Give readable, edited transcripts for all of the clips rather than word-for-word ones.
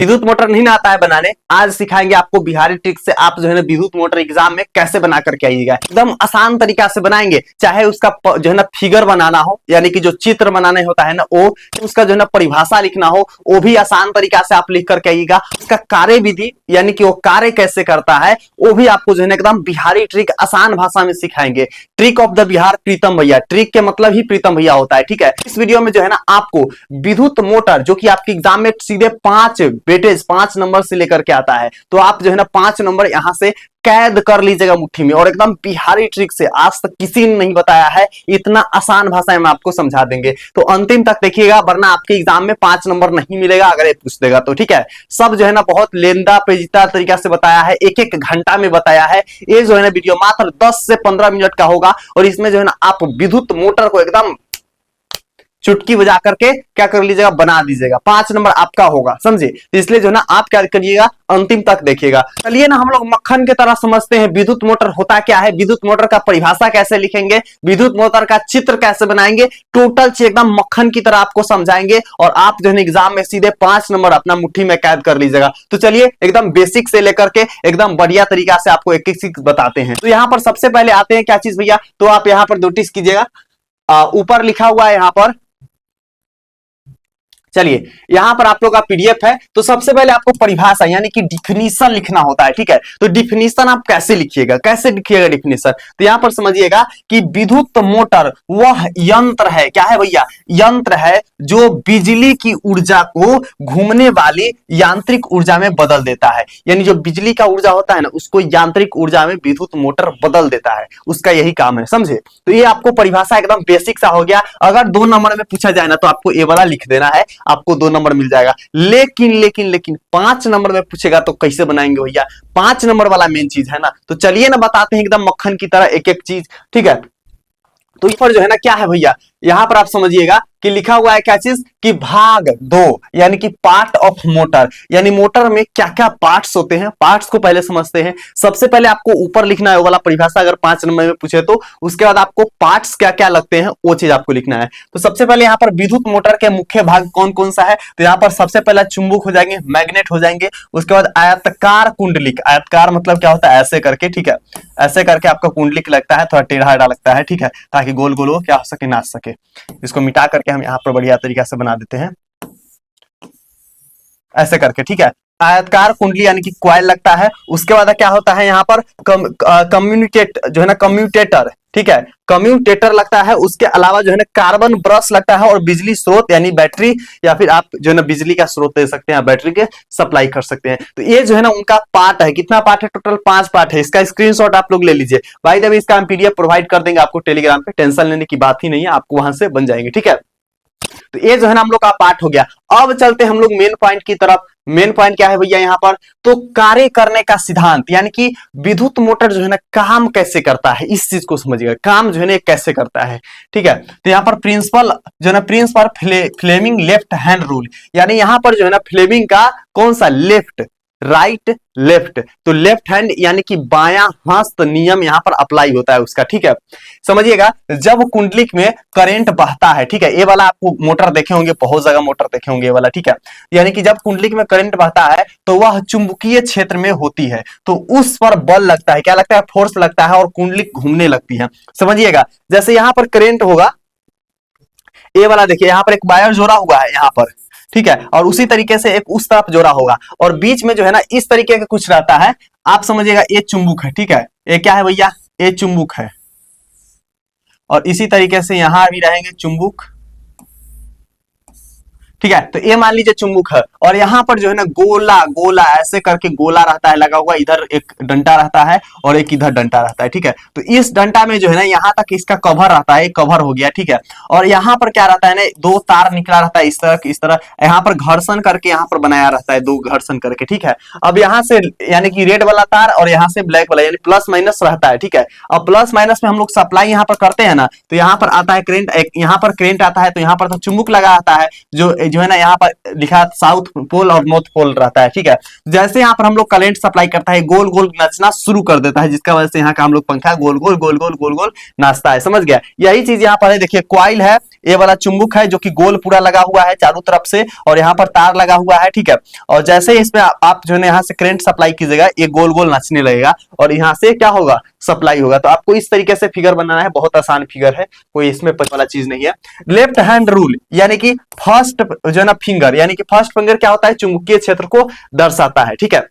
विद्युत मोटर नहीं ना आता है बनाने, आज सिखाएंगे आपको बिहारी ट्रिक से आप जो है ना विद्युत मोटर एग्जाम में कैसे बना करके आइएगा। एकदम आसान तरीका से बनाएंगे, चाहे उसका जो है ना फिगर बनाना हो, यानी कि जो चित्र बनाना होता है ना वो, उसका जो है ना परिभाषा लिखना हो वो भी आसान तरीका से आप लिख करके आइएगा। उसका कार्य विधि यानी कि वो कार्य कैसे करता है वो भी आपको जो है ना एकदम बिहारी ट्रिक आसान भाषा में सिखाएंगे। ट्रिक ऑफ द बिहार प्रीतम भैया, ट्रिक के मतलब ही प्रीतम भैया होता है, ठीक है। इस वीडियो में जो है ना आपको विद्युत मोटर जो कि आपके एग्जाम में सीधे 5 वेटेज 5 नंबर से लेकर के आता है, तो आप जो है ना 5 नंबर यहां से कैद कर लीजिएगा मुट्ठी में, और एकदम बिहारी ट्रिक से आज तक किसी ने नहीं बताया है, इतना आसान भाषा में आपको समझा देंगे। तो अंतिम तक देखिएगा, वरना आपके एग्जाम में 5 नंबर नहीं मिलेगा अगर ये पूछ देगा तो, ठीक है। सब जो है ना बहुत लेंदा पेचीदा तरीका से बताया है, एक एक घंटा में बताया है। ये जो है ना वीडियो मात्र 10 से 15 मिनट का होगा, और इसमें जो है ना आप विद्युत मोटर को एकदम चुटकी बजा करके क्या कर लीजिएगा, बना दीजिएगा। 5 नंबर आपका होगा, समझे। तो इसलिए जो है ना आप क्या करिएगा, अंतिम तक देखिएगा। चलिए ना हम लोग मक्खन की तरह समझते हैं विद्युत मोटर होता क्या है, विद्युत मोटर का परिभाषा कैसे लिखेंगे, विद्युत मोटर का चित्र कैसे बनाएंगे, टोटल चीज एकदम मक्खन की तरह आपको समझाएंगे, और आप जो है एग्जाम में सीधे 5 नंबर अपना मुट्ठी में कैद कर लीजिएगा। तो चलिए एकदम बेसिक से लेकर के एकदम बढ़िया तरीका से आपको एक एक चीज बताते हैं। तो यहाँ पर सबसे पहले आते हैं क्या चीज भैया, तो आप यहाँ पर नोटिस कीजिएगा, ऊपर लिखा हुआ है यहाँ पर, चलिए यहां पर आप लोग का पीडीएफ है। तो सबसे पहले आपको परिभाषा यानी कि डिफिनीशन लिखना होता है, ठीक है। तो डिफिनीशन आप कैसे लिखिएगा, कैसे लिखिएगा डिफिनीशन, तो यहां पर समझिएगा कि विद्युत मोटर वह यंत्र है, क्या है भैया, यंत्र है जो बिजली की ऊर्जा को घूमने वाली यांत्रिक ऊर्जा में बदल देता है। यानी जो बिजली का ऊर्जा होता है ना उसको यांत्रिक ऊर्जा में विद्युत मोटर बदल देता है, उसका यही काम है, समझे। तो ये आपको परिभाषा एकदम बेसिक सा हो गया। अगर 2 नंबर में पूछा जाए ना तो आपको ये वाला लिख देना है, आपको 2 नंबर मिल जाएगा। लेकिन लेकिन लेकिन 5 नंबर में पूछेगा तो कैसे बनाएंगे भैया, 5 नंबर वाला मेन चीज है ना। तो चलिए ना बताते हैं एकदम मक्खन की तरह एक एक चीज, ठीक है। तो यहाँ पर जो है ना क्या है भैया, यहां पर आप समझिएगा कि लिखा हुआ है क्या चीज, कि भाग 2 यानी कि पार्ट ऑफ मोटर, यानी मोटर में क्या क्या पार्ट्स होते हैं, पार्ट्स को पहले समझते हैं। सबसे पहले आपको ऊपर लिखना है वो वाला परिभाषा, अगर 5 नंबर में पूछे तो उसके बाद आपको पार्ट्स क्या क्या लगते हैं वो चीज आपको लिखना है। तो सबसे पहले यहाँ पर विद्युत मोटर के मुख्य भाग कौन कौन सा है, तो यहाँ पर सबसे पहला चुंबक हो जाएंगे, मैग्नेट हो जाएंगे, उसके बाद आयताकार कुंडलिक, आयताकार मतलब क्या होता है, ऐसे करके, ठीक है, ऐसे करके आपका कुंडलिक लगता है, थोड़ा टेढ़ा लगता है, ठीक है, ताकि गोल गोल हो क्या हो सके, नाच सके। इसको मिटा करके हम यहाँ पर बढ़िया तरीका से बना देते हैं ऐसे करके, ठीक है। आयतकार कुंडली यानी कि कॉइल लगता है। उसके बाद क्या होता है यहाँ पर कम्युनिकेट जो है ना, कम्यूटेटर, ठीक है, कम्यूटेटर लगता है। उसके अलावा जो है ना कार्बन ब्रश लगता है, और बिजली स्रोत यानी बैटरी, या फिर आप जो है ना बिजली का स्रोत दे सकते हैं, बैटरी के सप्लाई कर सकते हैं। तो ये जो है ना उनका पार्ट है। कितना पार्ट है, टोटल 5 पार्ट है। इसका स्क्रीनशॉट आप लोग ले लीजिए, भाई जब इसका हम पीडीएफ प्रोवाइड कर देंगे आपको टेलीग्राम पे, टेंशन लेने की बात ही नहीं है, आपको वहां से बन जाएंगे, ठीक है। तो ये जो है ना हम लोग का पार्ट हो गया। अब चलते हम लोग मेन पॉइंट की तरफ। मेन पॉइंट क्या है भैया यहाँ पर, तो कार्य करने का सिद्धांत, यानी कि विद्युत मोटर जो है ना काम कैसे करता है, इस चीज को समझिएगा, काम जो है ना कैसे करता है, ठीक है। तो यहाँ पर प्रिंसिपल जो है ना, principle Fleming left hand rule, यानी यहाँ पर जो है ना फ्लेमिंग का कौन सा, लेफ्ट राइट लेफ्ट, तो लेफ्ट हैंड यानी कि बायां हस्त नियम यहाँ पर अप्लाई होता है उसका, ठीक है। समझिएगा जब कुंडलिक में करंट बहता है, ठीक है, ये वाला आपको मोटर देखे होंगे, बहुत जगह मोटर देखे होंगे ये वाला, ठीक है। यानी कि जब कुंडलिक में करंट बहता है तो वह चुंबकीय क्षेत्र में होती है, तो उस पर बल लगता है, क्या लगता है, फोर्स लगता है, और कुंडलिक घूमने लगती है। समझिएगा जैसे यहाँ पर करंट होगा, ये वाला देखिए यहाँ पर एक वायर जोड़ा हुआ है यहाँ पर, ठीक है, और उसी तरीके से एक उस तरफ जोड़ा होगा, और बीच में जो है ना इस तरीके का कुछ रहता है। आप समझिएगा ये चुंबक है, ठीक है, ये क्या है भैया, ये चुंबक है, और इसी तरीके से यहां भी रहेंगे चुंबक, ठीक है। तो ये मान लीजिए चुंबक है, और यहाँ पर जो है ना गोला गोला ऐसे करके गोला रहता है लगा हुआ, इधर एक डंटा रहता है और एक इधर डंटा रहता है, ठीक है। तो इस डंटा में जो है ना यहाँ तक इसका कवर रहता है, कवर हो गया, ठीक है। और यहाँ पर क्या रहता है ना, 2 तार निकला रहता है इस तरह, यहाँ पर घर्षण करके यहाँ पर बनाया रहता है, 2 घर्षण करके, ठीक है। अब यहाँ से यानी कि रेड वाला तार और यहाँ से ब्लैक वाला, यानी प्लस माइनस रहता है, ठीक है। अब प्लस माइनस में हम लोग सप्लाई यहाँ पर करते हैं ना, तो यहाँ पर आता है करंट, यहाँ पर करंट आता है, तो यहाँ पर तो चुंबक लगा आता है, जो जो है ना यहाँ पर लिखा साउथ पोल और नॉर्थ पोल रहता है, ठीक है। जैसे यहाँ पर हम लोग करंट सप्लाई करता है, गोल गोल नाचना शुरू कर देता है, जिसका वजह से यहाँ का हम लोग पंखा गोल गोल गोल गोल गोल गोल नाचता है, समझ गया। यही चीज यहाँ पर है, देखिए कॉइल है, ये वाला चुंबक है जो कि गोल पूरा लगा हुआ है चारों तरफ से, और यहाँ पर तार लगा हुआ है, ठीक है। और जैसे इसमें आप जो है यहाँ से करंट सप्लाई कीजिएगा, ये गोल गोल नाचने लगेगा और यहाँ से क्या होगा, सप्लाई होगा। तो आपको इस तरीके से फिगर बनाना है, बहुत आसान फिगर है, कोई इसमें वाला चीज नहीं है। लेफ्ट हैंड रूल यानी कि फर्स्ट जो है ना फिंगर, यानी कि फर्स्ट फिंगर क्या होता है, चुंबकीय क्षेत्र को दर्शाता है, ठीक है।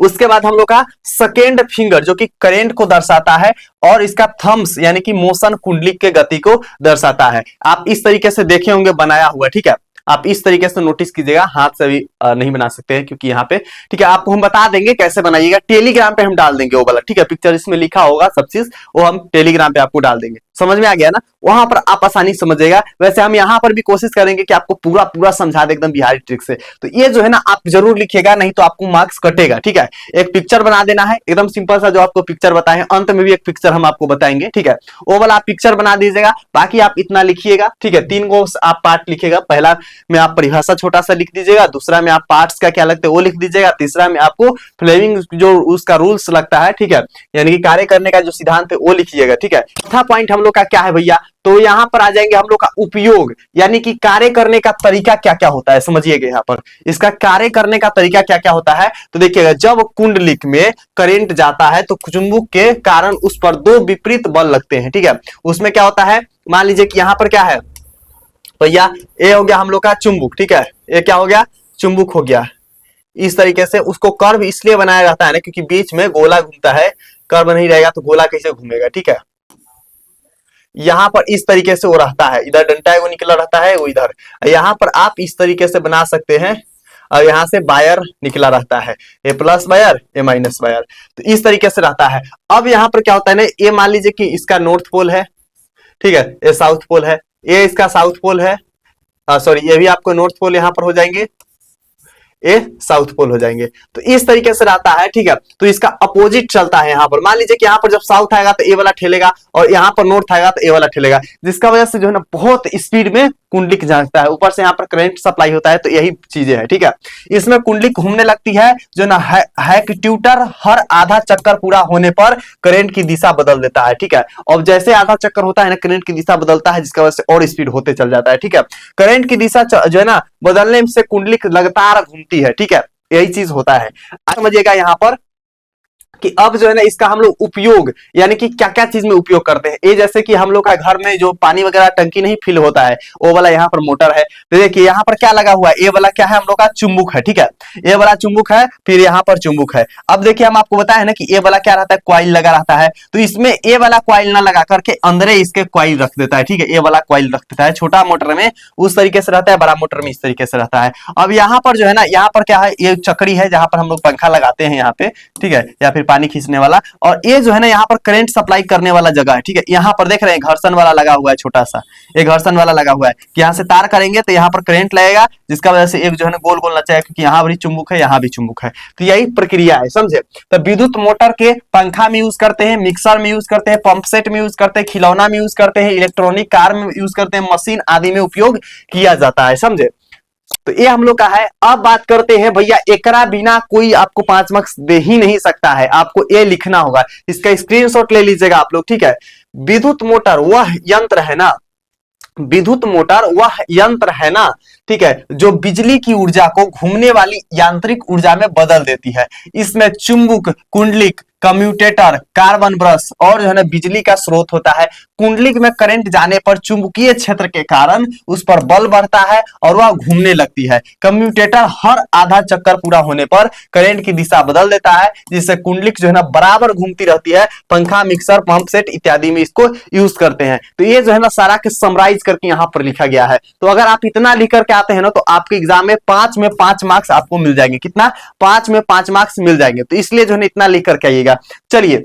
उसके बाद हम लोग का सेकेंड फिंगर जो कि करंट को दर्शाता है, और इसका थंब्स यानी कि मोशन कुंडली के गति को दर्शाता है। आप इस तरीके से देखे होंगे बनाया हुआ, ठीक है। आप इस तरीके से नोटिस कीजिएगा, हाथ से भी नहीं बना सकते हैं क्योंकि यहाँ पे, ठीक है, आपको हम बता देंगे कैसे बनाइएगा, टेलीग्राम पे हम डाल देंगे वो वाला, ठीक है। पिक्चर इसमें लिखा होगा सब चीज, वो हम टेलीग्राम पे आपको डाल देंगे, समझ में आ गया ना, वहां पर आप आसानी समझिएगा। वैसे हम यहाँ पर भी कोशिश करेंगे कि आपको पूरा पूरा समझा दे एकदम बिहारी ट्रिक से। तो ये जो है ना आप जरूर लिखिएगा, नहीं तो आपको मार्क्स कटेगा, ठीक है। एक पिक्चर बना देना है एकदम सिंपल सा, जो आपको पिक्चर बताए, अंत में भी एक पिक्चर हम आपको बताएंगे, ठीक है। वो वाला आप पिक्चर बना दीजिएगा, बाकी आप इतना लिखिएगा, ठीक है। 3 गो आप पार्ट लिखिएगा, पहला में आप परिभाषा छोटा सा लिख दीजिएगा, दूसरा में आप पार्ट्स का क्या लगता है वो लिख दीजिएगा, तीसरा में आपको फ्लेमिंग जो उसका रूल्स लगता है, ठीक है, यानी कि कार्य करने का जो सिद्धांत है वो लिखिएगा, ठीक है। चौथा पॉइंट हम लोग का क्या है भैया, तो यहां पर आ जाएंगे हम लोग का उपयोग, यानी कि कार्य करने का तरीका क्या क्या होता है, समझिएगा यहाँ पर इसका कार्य करने का तरीका क्या क्या होता है। तो देखिएगा, जब कुंडलिक में करंट जाता है तो चुंबक के कारण उस पर 2 विपरीत बल लगते हैं, ठीक है। उसमें क्या होता है, मान लीजिए कि यहाँ पर क्या है भैया, ये हो गया हम लोग का चुंबक, ठीक है, ये क्या हो गया, चुंबक हो गया। इस तरीके से उसको कर्व इसलिए बनाया जाता है ना, क्योंकि बीच में गोला घूमता है, कर्व नहीं रहेगा तो गोला कैसे घूमेगा, ठीक है। यहाँ पर इस तरीके से वो रहता है, इधर डंडा वो निकला रहता है, वो इधर, यहाँ पर आप इस तरीके से बना सकते हैं, और यहाँ से वायर निकला रहता है, ए प्लस वायर ए माइनस वायर, तो इस तरीके से रहता है। अब यहाँ पर क्या होता है ना, ये मान लीजिए कि इसका नॉर्थ पोल है, ठीक है, ये साउथ पोल है, ये इसका साउथ पोल है, सॉरी ये भी आपको नॉर्थ पोल यहाँ पर हो जाएंगे, ये साउथ पोल हो जाएंगे। तो इस तरीके से रहता है, ठीक है। तो इसका अपोजिट चलता है यहाँ पर, मान लीजिए कि यहाँ पर जब साउथ आएगा तो ये वाला ठेलेगा, और यहाँ पर नॉर्थ आएगा तो ये वाला ठेलेगा, जिसका वजह से जो है ना बहुत स्पीड में कुंडलिक जाता है, ऊपर से यहाँ पर करंट सप्लाई होता है, तो यही चीजें हैं, ठीक है। इसमें कुंडलिक घूमने लगती है, जो ना हैक्ट्यूटर हर आधा चक्कर पूरा होने पर करंट की दिशा बदल देता है, ठीक है। और जैसे आधा चक्कर होता है ना, करंट की दिशा बदलता है, जिसका वजह से और स्पीड होते चल जाता है, ठीक है। करंट की दिशा जो है ना बदलने से कुंडलिक लगातार घूमती है, ठीक है, यही चीज होता है। समझिएगा यहाँ पर कि अब जो है ना इसका हम लोग उपयोग, यानी कि क्या क्या चीज में उपयोग करते हैं। ये जैसे कि हम लोग का घर में जो पानी वगैरह टंकी नहीं फिल होता है, वो वाला यहाँ पर मोटर है, तो देखिए यहाँ पर क्या लगा हुआ है, ये वाला क्या है, हम लोग का चुंबक है, ठीक है, ये वाला चुंबक है, फिर यहाँ पर चुंबक है। अब देखिए हम आपको बताया है ना कि ये वाला क्या रहता है, कॉइल लगा रहता है, तो इसमें ये वाला कॉइल ना लगा करके अंदर इसके कॉइल रख देता है, ठीक है, ये वाला कॉइल रख देता है। छोटा मोटर में उस तरीके से रहता है, बड़ा मोटर में इस तरीके से रहता है। अब यहाँ पर जो है ना, यहाँ पर क्या है, ये चक्री है जहां पर हम लोग पंखा लगाते हैं यहाँ पे, ठीक है, या फिर पानी खींचने वाला, और ये जो है ना यहाँ पर करंट सप्लाई करने वाला जगह है, ठीक है। यहाँ पर देख रहे हैं घर्षण वाला लगा हुआ है, छोटा सा एक घर्षण वाला लगा हुआ है, कि यहाँ से तार करेंगे तो यहाँ पर करंट लगेगा, जिसका वजह से एक जो है ना गोल गोल नचाएगा, क्योंकि यहाँ भी चुंबक है, यहाँ भी चुंबक है, तो यही प्रक्रिया है, समझे। तो विद्युत मोटर के पंखा में यूज करते हैं, मिक्सर में यूज करते हैं, पंप सेट में यूज करते हैं, खिलौना में यूज करते हैं, इलेक्ट्रॉनिक कार में यूज करते हैं, मशीन आदि में उपयोग किया जाता है, समझे। तो ये हम लोग का है। अब बात करते हैं भैया, एकरा बिना कोई आपको 5 मार्क्स दे ही नहीं सकता है, आपको ये लिखना होगा, इसका स्क्रीनशॉट ले लीजिएगा आप लोग, ठीक है। विद्युत मोटर वह यंत्र है ना, विद्युत मोटर वह यंत्र है ना, ठीक है, जो बिजली की ऊर्जा को घूमने वाली यांत्रिक ऊर्जा में बदल देती है। इसमें चुंबक, कुंडलिक, कम्यूटेटर, कार्बन ब्रश और जो है ना बिजली का स्रोत होता है। कुंडलिक में करंट जाने पर चुंबकीय क्षेत्र के कारण उस पर बल बढ़ता है और वह घूमने लगती है। कम्यूटेटर हर आधा चक्कर पूरा होने पर करंट की दिशा बदल देता है, जिससे कुंडलिक जो है ना बराबर घूमती रहती है। पंखा, मिक्सर, पंप सेट इत्यादि में इसको यूज करते हैं। तो ये जो है ना सारा के समराइज करके यहाँ पर लिखा गया है। तो अगर आप इतना लिख करके आते हैं ना, तो आपके एग्जाम में 5 में 5 मार्क्स आपको मिल जाएंगे। कितना? 5 में 5 मार्क्स मिल जाएंगे। तो इसलिए जो है ना इतना लिख करके आइएगा। चलिए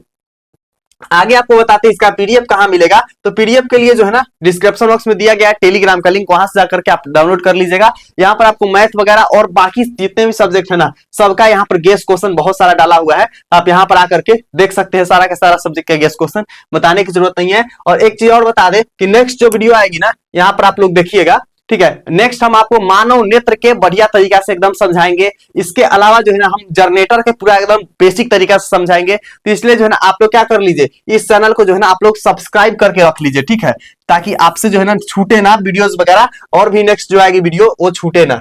आगे आपको बताते हैं इसका पीडीएफ कहां मिलेगा। तो पीडीएफ के लिए जो है ना डिस्क्रिप्शन बॉक्स में दिया गया है टेलीग्राम का लिंक, वहां से जाकर के आप डाउनलोड कर लीजिएगा। यहाँ पर आपको मैथ वगैरह और बाकी जितने भी सब्जेक्ट है ना, सबका यहाँ पर गेस्ट क्वेश्चन बहुत सारा डाला हुआ है। आप यहाँ पर आकर के देख सकते हैं सारा का सारा सब्जेक्ट का गेस्ट क्वेश्चन, बताने की जरूरत नहीं है। और एक चीज और बता दे कि नेक्स्ट जो वीडियो आएगी ना, यहाँ पर आप लोग देखिएगा ठीक है। नेक्स्ट हम आपको मानव नेत्र के बढ़िया तरीका से एकदम समझाएंगे। इसके अलावा जो है ना हम जनरेटर के पूरा एकदम बेसिक तरीका से समझाएंगे। तो इसलिए जो है ना आप लोग क्या कर लीजिए, इस चैनल को जो है ना आप लोग सब्सक्राइब करके रख लीजिए, ठीक है, ताकि आपसे जो है ना छूटे ना वीडियोस वगैरह, और भी नेक्स्ट जो आएगी वीडियो वो छूटे ना।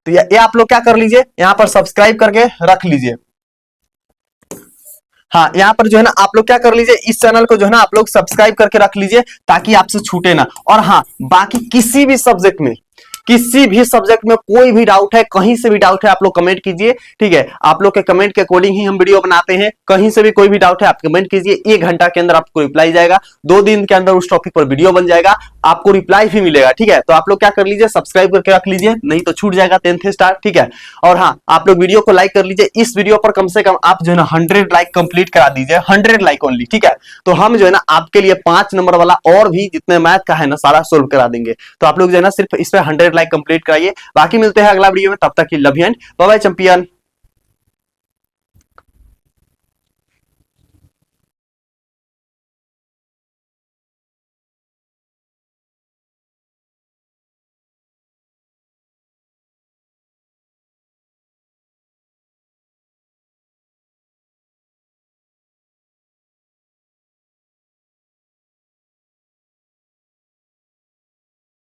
तो ये आप लोग क्या कर लीजिए, यहाँ पर सब्सक्राइब करके रख लीजिए। हाँ, यहाँ पर जो है ना आप लोग क्या कर लीजिए, इस चैनल को जो है ना आप लोग सब्सक्राइब करके रख लीजिए ताकि आपसे छूटे ना। और हाँ, बाकी किसी भी सब्जेक्ट में, किसी भी सब्जेक्ट में कोई भी डाउट है, कहीं से भी डाउट है, आप लोग कमेंट कीजिए, ठीक है। आप लोग के कमेंट के अकॉर्डिंग ही हम वीडियो बनाते हैं। कहीं से भी कोई भी डाउट है आप कमेंट कीजिए, 1 घंटा के अंदर आपको रिप्लाई जाएगा, 2 दिन के अंदर उस टॉपिक पर वीडियो बन जाएगा, आपको रिप्लाई भी मिलेगा, ठीक है। तो आप लोग क्या कर लीजिए, सब्सक्राइब करके रख लीजिए, नहीं तो छूट जाएगा 10th स्टार, ठीक है। और हाँ, आप लोग वीडियो को लाइक कर लीजिए। इस वीडियो पर कम से कम आप जो है ना 100 लाइक कंप्लीट करा दीजिए, 100 लाइक ओनली, ठीक है। तो हम जो है ना आपके लिए 5 नंबर वाला और भी जितने मैथ का है ना सारा सोल्व करा देंगे। तो आप लोग जो है ना सिर्फ इस पे 100 लाइक कंप्लीट कराइए। बाकी मिलते हैं अगला वीडियो में, तब तक की love you and bye bye champion.